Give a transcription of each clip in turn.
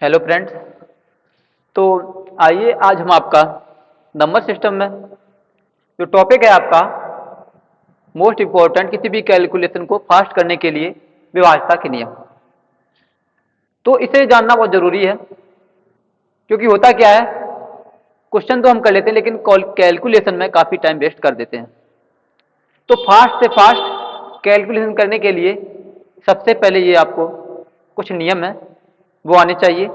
Hello friends. तो आइए आज हम आपका नंबर सिस्टम में जो टॉपिक है आपका मोस्ट इम्पोर्टेंट किसी भी कैलकुलेशन को फास्ट करने के लिए विभाज्यता के नियम। तो इसे जानना बहुत जरूरी है क्योंकि होता क्या है, क्वेश्चन तो हम कर लेते हैं लेकिन कैलकुलेशन में काफ़ी टाइम वेस्ट कर देते हैं। तो फास्ट से फास्ट कैलकुलेशन करने के लिए सबसे पहले ये आपको कुछ नियम है वो आने चाहिए,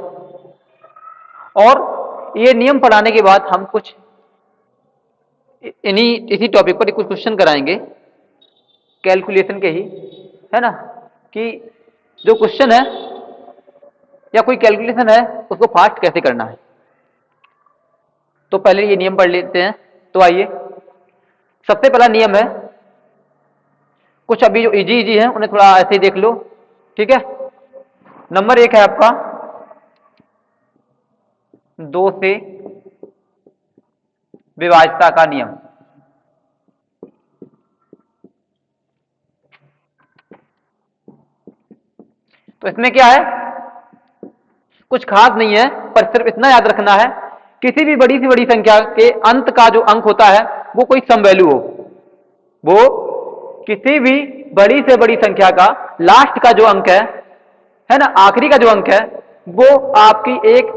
और ये नियम पढ़ाने के बाद हम कुछ इसी टॉपिक पर कुछ क्वेश्चन कराएंगे कैलकुलेशन के ही, है ना, कि जो क्वेश्चन है या कोई कैलकुलेशन है उसको फास्ट कैसे करना है। तो पहले ये नियम पढ़ लेते हैं। तो आइए, सबसे पहला नियम है, कुछ अभी जो इजी इजी है उन्हें थोड़ा ऐसे ही देख लो, ठीक है। नंबर एक है आपका 2 से विभाज्यता का नियम। तो इसमें क्या है, कुछ खास नहीं है, पर सिर्फ इतना याद रखना है, किसी भी बड़ी से बड़ी संख्या के अंत का जो अंक होता है वो कोई सम वैल्यू हो, वो किसी भी बड़ी से बड़ी संख्या का लास्ट का जो अंक है ना, आखिरी का जो अंक है वो आपकी एक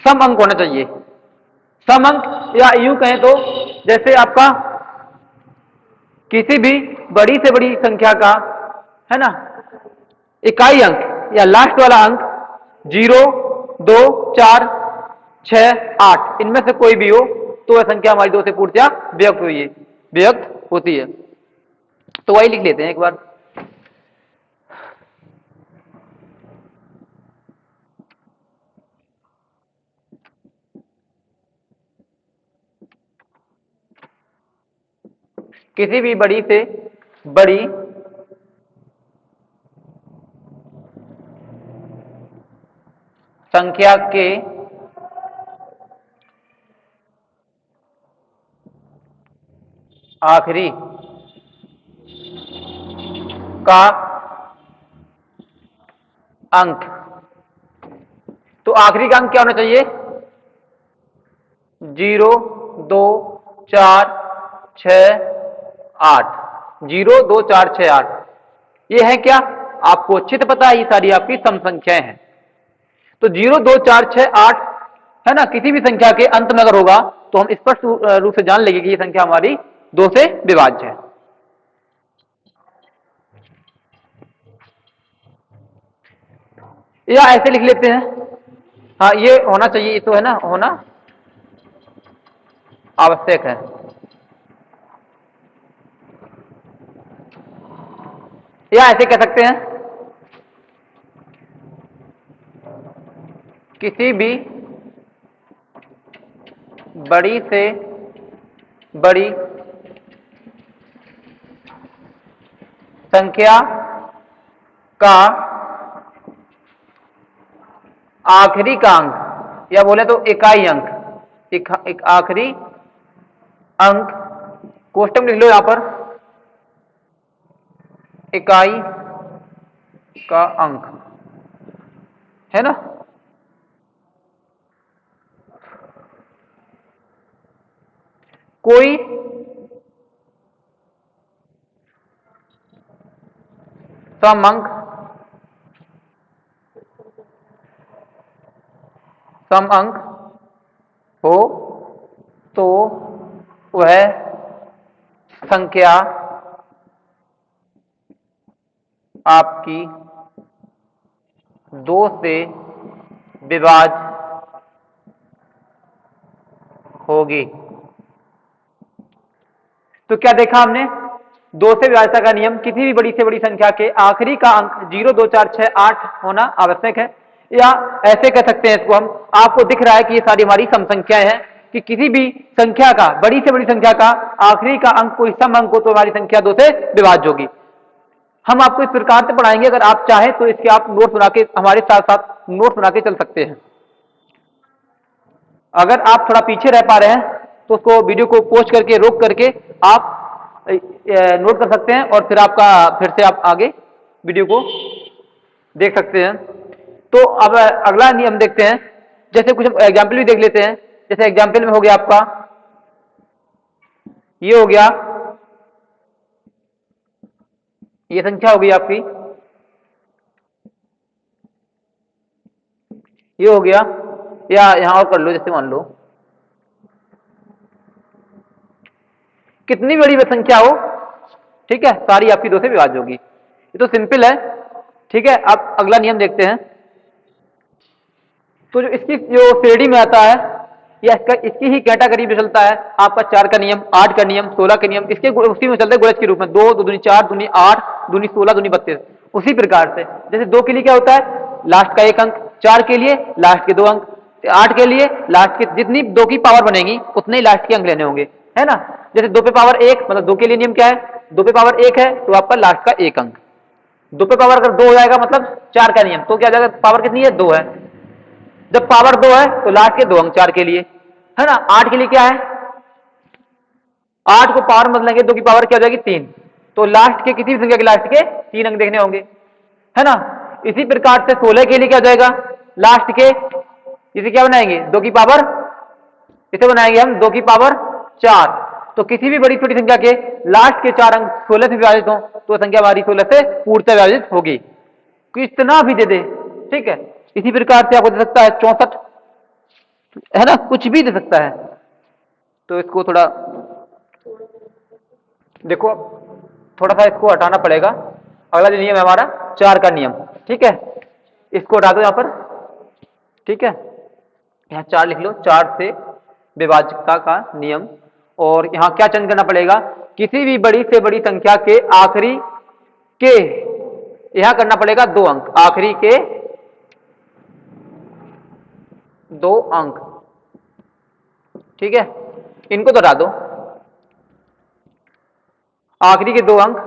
सम अंक होना चाहिए। सम अंक या यूं कहें तो जैसे आपका किसी भी बड़ी से बड़ी संख्या का, है ना, इकाई अंक या लास्ट वाला अंक 0, 2, 4, 6, 8 इनमें से कोई भी हो तो वह संख्या हमारी 2 से पूर्णतया व्यक्त होती है। तो वही लिख लेते हैं एक बार। किसी भी बड़ी से बड़ी संख्या के आखिरी का अंक, तो आखिरी का अंक क्या होना चाहिए, 0, 2, 4, 6, 8, 0, 2, 4, 6, 8 ये है क्या, आपको अच्छे से पता है ये सारी आपकी सम संख्याएं हैं। तो 0, 2, 4, 6, 8 है ना, किसी भी संख्या के अंत में अगर होगा तो हम स्पष्ट रूप से जान लेंगे कि ये संख्या हमारी 2 से विभाज्य है। या ऐसे लिख लेते हैं, हाँ ये होना चाहिए, ये तो है ना, होना आवश्यक है। या ऐसे कह सकते हैं, किसी भी बड़ी से बड़ी संख्या का आखिरी का अंक, या बोले तो इकाई अंक, एक आखिरी अंक, कोष्टक लिख लो यहां पर, इकाई का अंक, है ना, कोई सम अंक, सम अंक हो तो वह संख्या आपकी 2 से विभाज्य होगी। तो क्या देखा हमने, 2 से विभाज्यता का नियम, किसी भी बड़ी से बड़ी संख्या के आखिरी का अंक 0, 2, 4, 6, 8 होना आवश्यक है। या ऐसे कह सकते हैं इसको हम, आपको दिख रहा है कि ये सारी हमारी सम संख्याएं हैं, कि किसी भी संख्या का, बड़ी से बड़ी संख्या का आखिरी का अंक कोई सम अंक हो तो हमारी संख्या 2 से विभाज्य होगी। हम आपको इस प्रकार से पढ़ाएंगे, अगर आप चाहें तो इसके आप नोट्स बना के हमारे साथ साथ नोट्स बना के चल सकते हैं। अगर आप थोड़ा पीछे रह पा रहे हैं तो उसको वीडियो को पोस्ट करके रोक करके आप नोट कर सकते हैं और फिर आपका फिर से आप आगे वीडियो को देख सकते हैं। तो अब अगला नियम देखते हैं, जैसे कुछ एग्जाम्पल भी देख लेते हैं। जैसे एग्जाम्पल में हो गया आपका, ये हो गया, ये संख्या हो गई आपकी, ये हो गया, या यहां और कर लो, जैसे मान लो कितनी बड़ी वह संख्या हो, ठीक है, सारी आपकी 2 से विभाज्य होगी। ये तो सिंपल है, ठीक है। अब अगला नियम देखते हैं। तो जो इसकी जो श्रेणी में आता है, या इसकी ही कैटेगरी में चलता है आपका 4 का नियम, 8 का नियम, 16 का नियम, इसके उसी में चलता है गुणज के रूप में, 2 2 दूनी 4 दूनी 8 दूनी 16 दूनी 32। उसी प्रकार से जैसे 2 के लिए क्या होता है, लास्ट का 1 अंक, 4 के लिए लास्ट के 2 अंक, 8 के लिए लास्ट के जितनी 2 की पावर बनेगी उतने ही लास्ट के अंक लेने होंगे, है ना। जैसे 2 पे पावर 1, मतलब 2 के लिए नियम क्या है, 2 पे पावर 1 है तो आपका लास्ट का 1 अंक। 2 पे पावर अगर 2 हो जाएगा मतलब 4 का नियम, तो क्या जाएगा, पावर कितनी है, 2 है। जब पावर 2 है तो लास्ट के 2 अंक 4 के लिए, है ना। 8 के लिए क्या है, 8 को पावर मत लेंगे, 2 की पावर क्या हो जाएगी, 3। तो लास्ट के किसी भी संख्या के लास्ट के 3 अंक देखने होंगे, है ना। इसी प्रकार से 16 के लिए क्या हो जाएगा, लास्ट के, इसे क्या बनाएंगे, 2 की पावर, इसे बनाएंगे हम 2 की पावर 4। तो किसी भी बड़ी छोटी संख्या के लास्ट के 4 अंक 16 से विभाजित हो तो संख्या हमारी 16 से पूर्णतः विभाजित होगी, कितना भी दे दे, ठीक है। इसी प्रकार से आपको दे सकता है 64, है ना, कुछ भी दे सकता है। तो इसको थोड़ा देखो, थोड़ा सा इसको हटाना पड़ेगा। अगला जो नियम है हमारा 4 का नियम, ठीक है, इसको हटा दो यहां पर, ठीक है। यहाँ 4 लिख लो, 4 से विभाज्यता का नियम। और यहां क्या चेंज करना पड़ेगा, किसी भी बड़ी से बड़ी संख्या के आखिरी के, यहां करना पड़ेगा 2 अंक, आखिरी के 2 अंक, ठीक है। इनको तो हटा दो, आखिरी के 2 अंक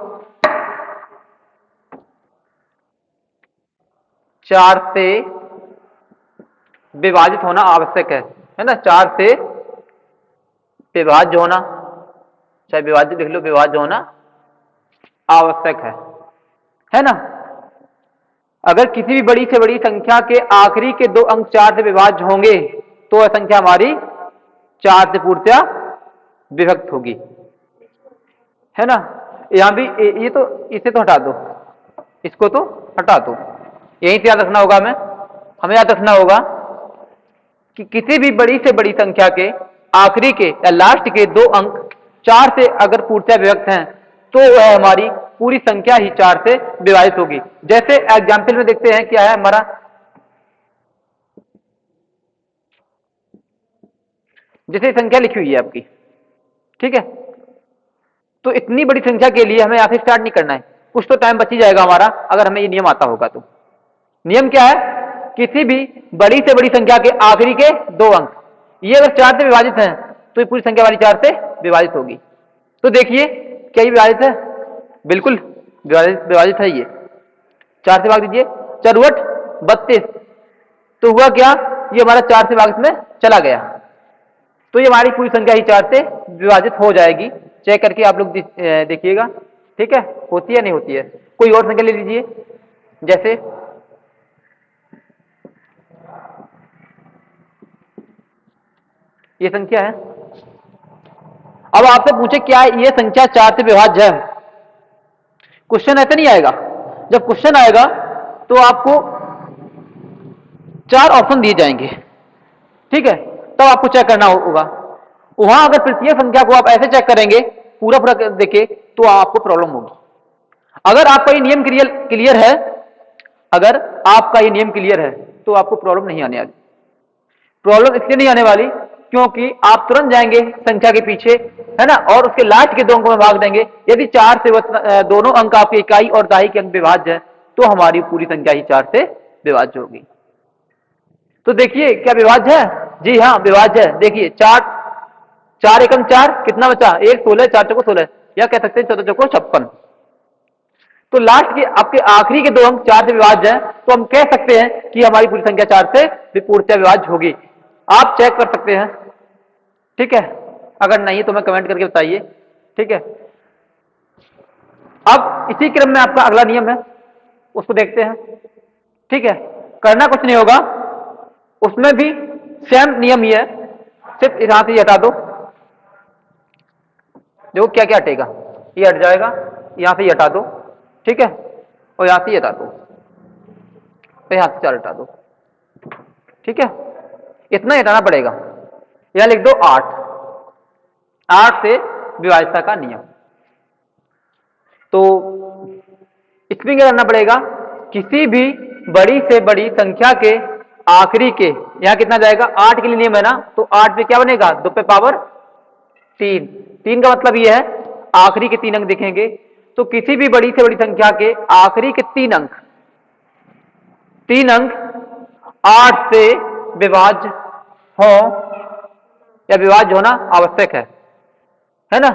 4 से विभाजित होना आवश्यक है ना। 4 से विभाज्य होना, चाहे विभाज्य लिख लो, विभाज्य होना आवश्यक है ना। अगर किसी भी बड़ी से बड़ी संख्या के आखिरी के 2 अंक 4 से विभाज्य होंगे तो वह संख्या हमारी 4 से पूर्णतः विभक्त होगी, है ना। यहां भी ये तो, इसे तो हटा दो, इसको तो हटा दो, यहीं से याद रखना होगा, हमें याद रखना होगा कि किसी भी बड़ी से बड़ी संख्या के आखिरी के या लास्ट के 2 अंक 4 से अगर पूर्णतः विभक्त हैं तो वह हमारी पूरी संख्या ही 4 से विभाजित होगी। जैसे एग्जाम्पल में देखते हैं क्या है हमारा, जैसे संख्या लिखी हुई है आपकी, ठीक है। तो इतनी बड़ी संख्या के लिए हमें यहां से स्टार्ट नहीं करना है, कुछ तो टाइम बच ही जाएगा हमारा अगर हमें ये नियम आता होगा तो। नियम क्या है, किसी भी बड़ी से बड़ी संख्या के आखिरी के 2 अंक, ये अगर 4 से विभाजित हैं तो ये पूरी संख्या हमारी 4 से विभाजित होगी। तो देखिए क्या ये विभाजित है, बिल्कुल विभाजित है। ये 4 से भाग दीजिए, 4 32, तो हुआ क्या, ये हमारा 4 से भाग में चला गया, तो ये हमारी पूरी संख्या ही 4 से विभाजित हो जाएगी। चेक करके आप लोग देखिएगा, ठीक है, होती है नहीं होती है। कोई और संख्या ले लीजिए, जैसे ये संख्या है। अब आपसे पूछे क्या ये संख्या 4 से विभाज्य है, क्वेश्चन ऐसे नहीं आएगा। जब क्वेश्चन आएगा तो आपको 4 ऑप्शन दिए जाएंगे, ठीक है, तब आपको चेक करना होगा। वहां अगर तृतीय संख्या को आप ऐसे चेक करेंगे पूरा पूरा देखे तो आपको प्रॉब्लम होगी। अगर आपका ये नियम क्लियर है, अगर आपका ये नियम क्लियर है तो आपको प्रॉब्लम नहीं आने वाली। प्रॉब्लम इसलिए नहीं आने वाली क्योंकि आप तुरंत जाएंगे संख्या के पीछे, है ना, और उसके लास्ट के 2 अंकों में भाग देंगे। यदि 4 से दोनों अंक आपके इकाई और दहाई के अंक विभाज्य है तो हमारी पूरी संख्या ही 4 से विभाज्य होगी। तो देखिए क्या विभाज्य है, जी हाँ विभाज्य है। देखिए 4 एकम 4, कितना बचा, 1 16, 4 चौको 16, या कह सकते हैं 14 चौको 56। तो लास्ट के आपके आखिरी के 2 अंक 4 से विभाज्य है, तो हम कह सकते हैं कि हमारी पूरी संख्या 4 से पूर्णतः विभाज्य होगी। आप चेक कर सकते हैं, ठीक है, अगर नहीं तो मैं कमेंट करके बताइए, ठीक है। अब इसी क्रम में आपका अगला नियम है, उसको देखते हैं, ठीक है। करना कुछ नहीं होगा, उसमें भी सेम नियम ही है, सिर्फ यहां से हटा दो। देखो क्या क्या हटेगा, ये हट जाएगा, यहां से हटा दो, ठीक है, और यहां से हटा दो, और यहां से 4 हटा दो, ठीक है, इतना ही हटाना पड़ेगा। यहां लिख दो 8, 8 से विभाज्यता का नियम। तो इसमें क्या करना पड़ेगा, किसी भी बड़ी से बड़ी संख्या के आखिरी के, यहां कितना जाएगा, 8 के लिए नियम है ना, तो 8 पे क्या बनेगा, 2 पे पावर 3। 3 का मतलब यह है आखिरी के 3 अंक दिखेंगे, तो किसी भी बड़ी से बड़ी संख्या के आखिरी के 3 अंक, 3 अंक 8 से विभाज्य हो, या विभाज्य होना आवश्यक है ना,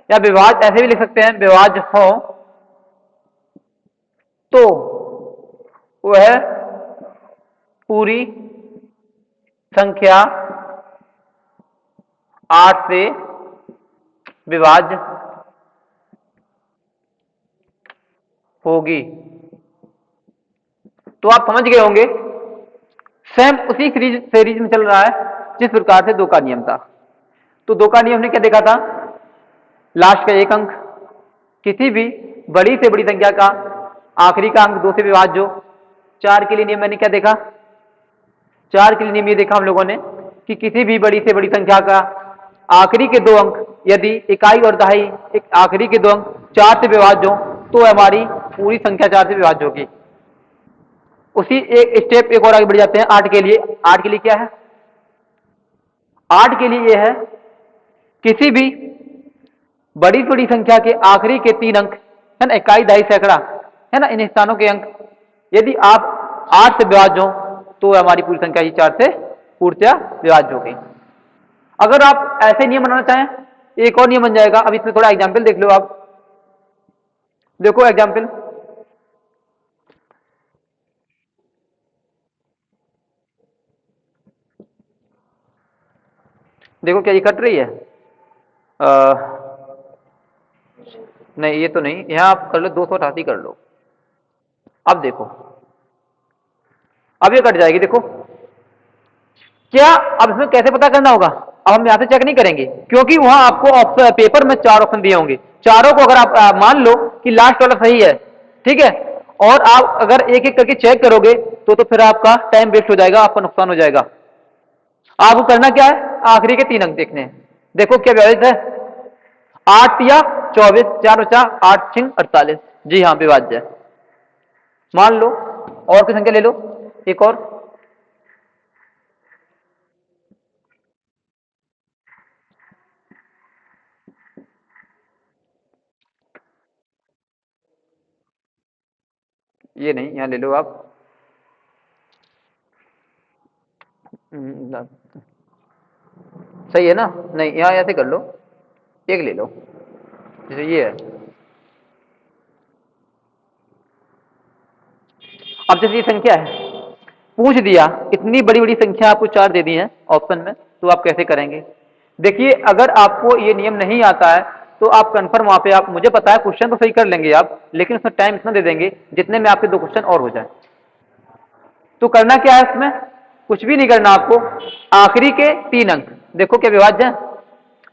या विभाज्य ऐसे भी लिख सकते हैं, विभाज्य हो तो वह पूरी संख्या 8 से विभाज्य होगी। तो आप समझ गए होंगे, सेम उसी सीरीज में चल रहा है जिस प्रकार से 2 का नियम था। तो 2 का नियम ने क्या देखा था, लास्ट का एक अंक किसी भी बड़ी से बड़ी संख्या का आखिरी का अंक 2 से विभाज्य हो। 4 के लिए नियम मैंने क्या देखा, 4 के लिए नियम ये देखा हम लोगों ने कि किसी भी बड़ी से बड़ी संख्या का आखिरी के 2 अंक यदि इकाई और दहाई एक आखिरी के 2 अंक 4 से विभाज्य हो तो हमारी पूरी संख्या 4 से विभाज्य होगी। उसी एक स्टेप एक और आगे बढ़ जाते हैं 8 के लिए। 8 के लिए क्या है, 8 के लिए यह है किसी भी बड़ी से बड़ी संख्या के आखिरी के 3 अंक है ना, इकाई दहाई सैकड़ा है ना, इन स्थानों के अंक यदि आप 8 से विभाज्य हो तो हमारी पूरी संख्या ही 4 से पूर्णतया विभाज्य हो गई। अगर आप ऐसे नियम बनाना चाहें, एक और नियम बन जाएगा। अब इसमें थोड़ा एग्जाम्पल देख लो, आप देखो एग्जाम्पल, देखो क्या ये कट रही है, नहीं ये तो नहीं, यहां आप कर लो 288 कर लो। अब देखो, अब ये कट जाएगी, देखो क्या। अब इसमें कैसे पता करना होगा, अब हम यहां से चेक नहीं करेंगे क्योंकि वहां आपको पेपर में 4 ऑप्शन दिए होंगे, चारों को अगर आप मान लो कि लास्ट वाला सही है, ठीक है, और आप अगर एक एक करके चेक करोगे तो फिर आपका टाइम वेस्ट हो जाएगा, आपका नुकसान हो जाएगा। आपको करना क्या है, आखिरी के 3 अंक देखने हैं। देखो क्या विभाजित है, 8 या 24, 4 बचा 8 6 48, जी हाँ विभाज्य है। मान लो और कोई संख्या ले लो, एक और, ये नहीं, यहां ले लो आप, सही है ना, नहीं यहां ऐसे कर लो, एक ले लो, जैसे ये है। अब जैसे ये संख्या है, पूछ दिया इतनी बड़ी बड़ी संख्या आपको 4 दे दी है ऑप्शन में, तो आप कैसे करेंगे। देखिए अगर आपको ये नियम नहीं आता है तो आप कंफर्म वहां पे, आप मुझे पता है क्वेश्चन तो सही कर लेंगे आप, लेकिन उसमें टाइम इतना दे देंगे जितने में आपके 2 क्वेश्चन और हो जाए। तो करना क्या है इसमें, कुछ भी नहीं करना आपको, आखिरी के 3 अंक देखो क्या विभाज्य है,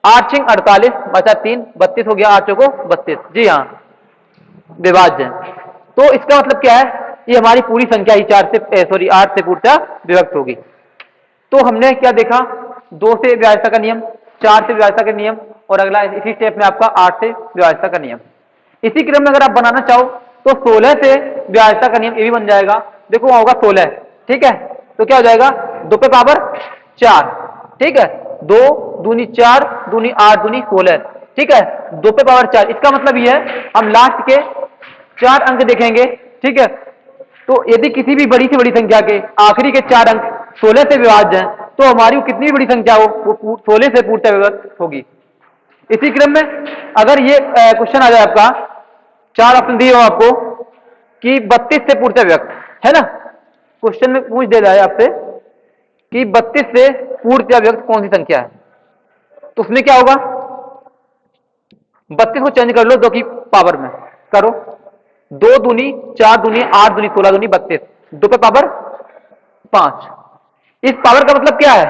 8 6 48 बचा 3 32 हो गया, 8 चौको 32, जी हाँ विभाज्य है। तो इसका मतलब क्या है, ये हमारी पूरी संख्या ही 4 से सॉरी 8 से पूर्णतः विभक्त होगी। तो हमने क्या देखा, 2 से विभाज्यता का नियम, 4 से विभाज्यता का नियम, और अगला इसी स्टेप में आपका 8 से विभाज्यता का नियम। इसी क्रम में अगर आप बनाना चाहो तो 16 से विभाज्यता का नियम ये भी बन जाएगा। देखो वहां होगा 16, ठीक है, तो क्या हो जाएगा 2 पे पावर 4, ठीक है, 2 दूनी 4 दूनी 8 दूनी 16, ठीक है, 2 पे पावर 4। इसका मतलब ये है हम लास्ट के 4 अंक देखेंगे, ठीक है, तो यदि किसी भी बड़ी से बड़ी संख्या के आखिरी के 4 अंक 16 से विभाज्य हैं तो हमारी कितनी भी बड़ी संख्या हो वो 16 से पूर्णतः विभक्त होगी। इसी क्रम में अगर ये क्वेश्चन आ जाए आपका, 4 ऑप्शन दिए हो आपको कि 32 से पूर्णतः विभक्त है ना, क्वेश्चन में पूछ दे रहा है आपसे कि 32 से पूर्णतः विभक्त कौन सी संख्या है, तो उसमें क्या होगा, 32 को चेंज कर लो 2 की पावर में, करो 2 दूनी 4 दूनी 8 दूनी 16 दूनी 32, 2 पे पावर 5। इस पावर का मतलब क्या है?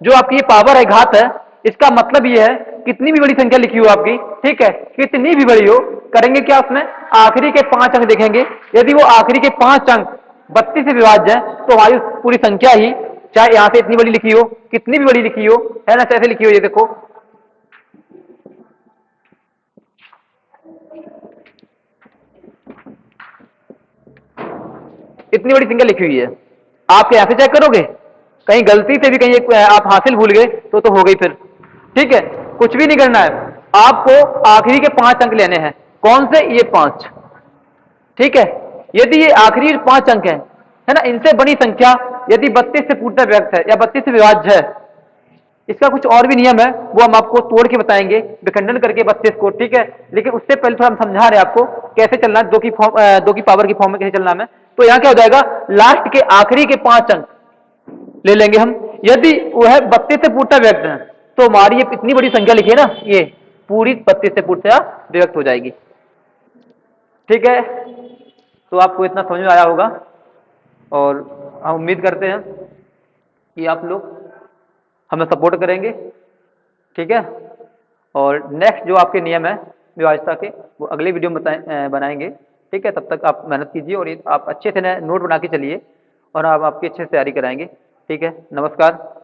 जो आपकी ये पावर है, घात है, इसका मतलब ये है कितनी भी बड़ी संख्या लिखी हो आपकी, ठीक है, कितनी भी बड़ी हो, करेंगे क्या उसमें, आखिरी के 5 अंक देखेंगे। यदि वो आखिरी के 5 अंक 32 से विभाज्य है तो हमारी पूरी संख्या ही, चाहे यहां से इतनी बड़ी लिखी हो, कितनी भी बड़ी लिखी हो, है ना, कैसे लिखी हो, ये देखो, इतनी बड़ी संख्या लिखी हुई है। आप यहां से चेक करोगे, कहीं गलती से भी कहीं आप हासिल भूल गए तो हो गई फिर। ठीक है, कुछ भी नहीं करना है, आपको आखिरी के 5 अंक लेने हैं। कौन से? ये 5। ठीक है, यदि ये आखिरी 5 अंक है ना, इनसे बड़ी संख्या यदि 32 से पूर्णतः व्यक्त है या 32 से विभाज्य है, इसका कुछ और भी नियम है, वो हम आपको तोड़ के बताएंगे, विखंडन करके 32 को। ठीक है, लेकिन उससे पहले थोड़ा हम समझा रहे हैं आपको कैसे चलना है, दो की पावर की फॉर्म में कैसे चलना है। तो यहां क्या हो जाएगा, लास्ट के आखिरी के 5 अंक ले लेंगे हम। यदि वह 32 से पूर्णतः व्यक्त है तो हमारी ये इतनी बड़ी संख्या लिखी है ना, ये पूरी 32 से पूर्णतः व्यक्त हो जाएगी। ठीक है, तो आपको इतना समझ में आया होगा, और हम उम्मीद करते हैं कि आप लोग हमें सपोर्ट करेंगे। ठीक है, और नेक्स्ट जो आपके नियम है विभाज्यता के, वो अगले वीडियो में बनाएंगे। ठीक है, तब तक आप मेहनत कीजिए और आप अच्छे से नोट बना के चलिए, और आप आपकी अच्छे से तैयारी कराएंगे। ठीक है, नमस्कार।